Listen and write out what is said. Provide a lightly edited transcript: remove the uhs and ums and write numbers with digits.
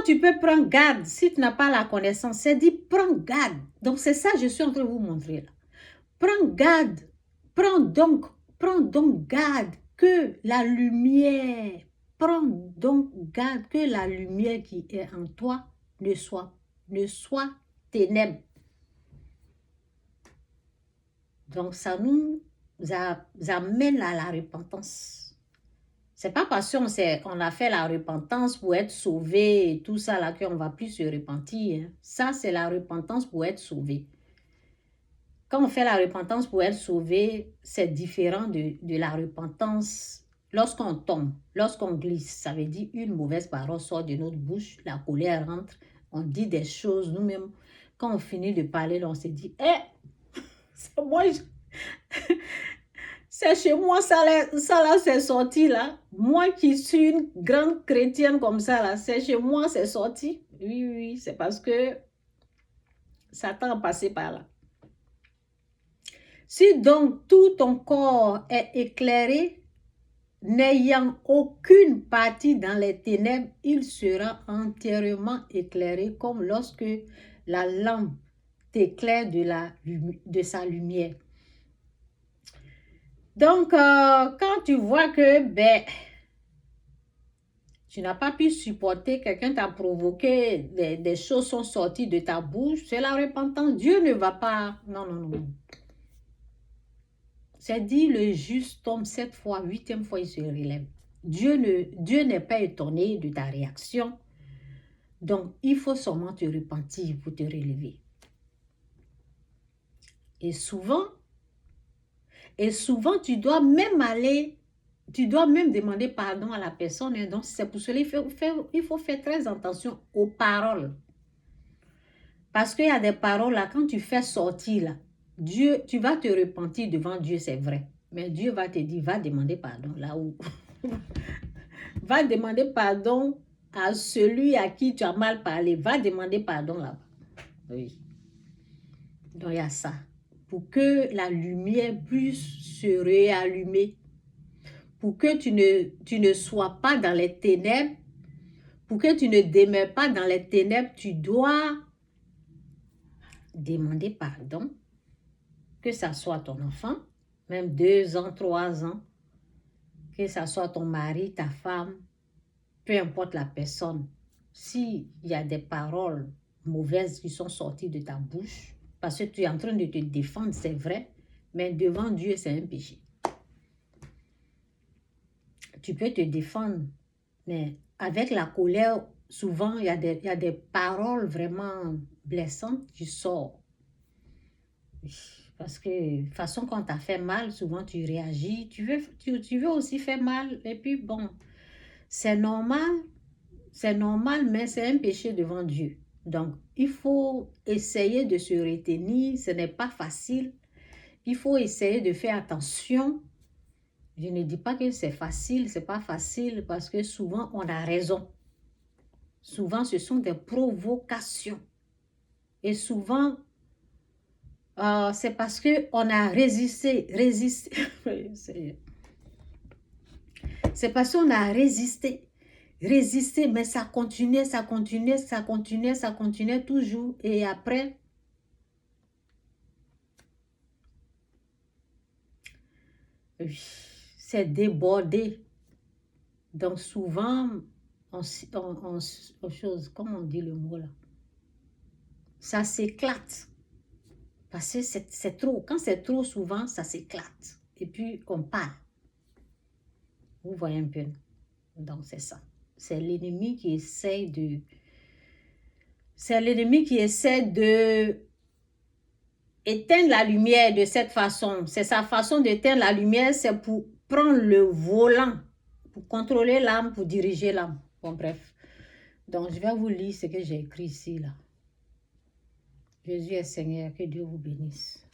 tu peux prendre garde, si tu n'as pas la connaissance, c'est dit prends garde. Donc c'est ça que je suis en train de vous montrer là. Prends garde, prends donc garde que la lumière, prends donc garde que la lumière qui est en toi ne soit ténèbres. Donc ça nous amène à la repentance. C'est pas parce qu'on a fait la repentance pour être sauvé et tout ça là qu'on va plus se repentir. Hein. Ça, c'est la repentance pour être sauvé. Quand on fait la repentance pour être sauvé, c'est différent de la repentance lorsqu'on tombe, lorsqu'on glisse. Ça veut dire une mauvaise parole sort de notre bouche, la colère rentre, on dit des choses nous-mêmes. Quand on finit de parler, on se dit, c'est moi, c'est chez moi, ça là, c'est sorti là. Moi qui suis une grande chrétienne comme ça là, c'est chez moi, c'est sorti. Oui, c'est parce que Satan a passé par là. Si donc tout ton corps est éclairé, n'ayant aucune partie dans les ténèbres, il sera entièrement éclairé comme lorsque la lampe t'éclaire de sa lumière. Donc, quand tu vois que tu n'as pas pu supporter, quelqu'un t'a provoqué, des choses sont sorties de ta bouche, c'est la repentance. Dieu ne va pas... Non. C'est dit, le juste tombe 7 fois, 8e fois, il se relève. Dieu n'est pas étonné de ta réaction. Donc, il faut seulement te repentir pour te relever. Et souvent, tu dois même demander pardon à la personne. Donc, c'est pour cela qu'il faut faire très attention aux paroles. Parce qu'il y a des paroles là, quand tu fais sortir là, Dieu, tu vas te repentir devant Dieu, c'est vrai. Mais Dieu va te dire, va demander pardon là où. Va demander pardon à celui à qui tu as mal parlé. Va demander pardon là-bas. Oui. Donc, il y a ça. Pour que la lumière puisse se réallumer. Pour que tu ne sois pas dans les ténèbres. Pour que tu ne demeures pas dans les ténèbres, tu dois demander pardon. Que ça soit ton enfant, même 2 ans, 3 ans. Que ça soit ton mari, ta femme. Peu importe la personne. S'il y a des paroles mauvaises qui sont sorties de ta bouche, parce que tu es en train de te défendre, c'est vrai, mais devant Dieu, c'est un péché. Tu peux te défendre, mais avec la colère, souvent, il y a des paroles vraiment blessantes qui sortent. Parce que, de toute façon, quand tu as fait mal, souvent tu réagis, tu veux aussi faire mal, et puis bon, c'est normal, mais c'est un péché devant Dieu. Donc, il faut essayer de se retenir, ce n'est pas facile. Il faut essayer de faire attention. Je ne dis pas que c'est facile, c'est pas facile parce que souvent on a raison. Souvent ce sont des provocations. Et souvent, c'est parce qu'on a résisté. C'est parce qu'on a résisté, mais ça continuait toujours. Et après, c'est débordé. Donc souvent, comment on dit le mot là? Ça s'éclate. Parce que c'est trop. Quand c'est trop souvent, ça s'éclate. Et puis, on part. Vous voyez un peu. Donc, c'est ça. C'est l'ennemi qui essaie de... éteindre la lumière de cette façon. C'est sa façon d'éteindre la lumière, c'est pour prendre le volant, pour contrôler l'âme, pour diriger l'âme. Bon, bref. Donc, je vais vous lire ce que j'ai écrit ici, là. Jésus est Seigneur, que Dieu vous bénisse.